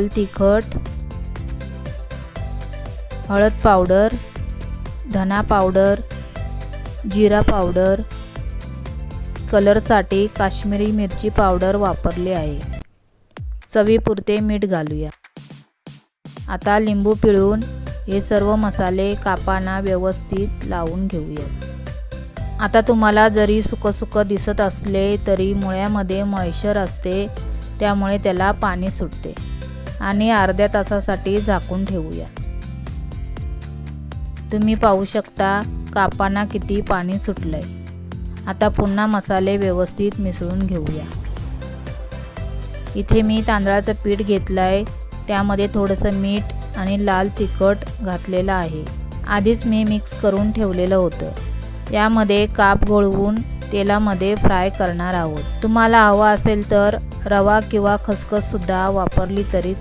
तिखट, हळद पावडर, धना पावडर, जिरा पावडर, कलरसाठी काश्मीरी मिरची पावडर वापरली आहे। चवीपुरते मीठ घालूया। आता लिंबू पिळून हे सर्व मसाले कापांना व्यवस्थित लावून घेऊया। आता तुम्हाला जरी सुकं दिसत असले तरी मुळ्यामध्ये मॉइश्चर असते, त्यामुळे त्याला पाणी सुटते आणि अर्ध्या तासासाठी झाकून ठेवूया। तुम्ही पाहू शकता कापांना किती पाणी सुटलंय। आता पुन्हा मसाले व्यवस्थित मिसळून घेऊया। इथे मी तांदळाचं पीठ घेतलंय, त्यामध्ये थोडंसं मीठ आणि लाल तिखट घातलेलं आहे। आधीच मी मिक्स करून ठेवलेलं होतं। यामध्ये काप घोळवून तेलामध्ये फ्राय करणार आहोत। तुम्हाला हवा असेल तर रवा किंवा खसखस सुद्धा वापरली तरी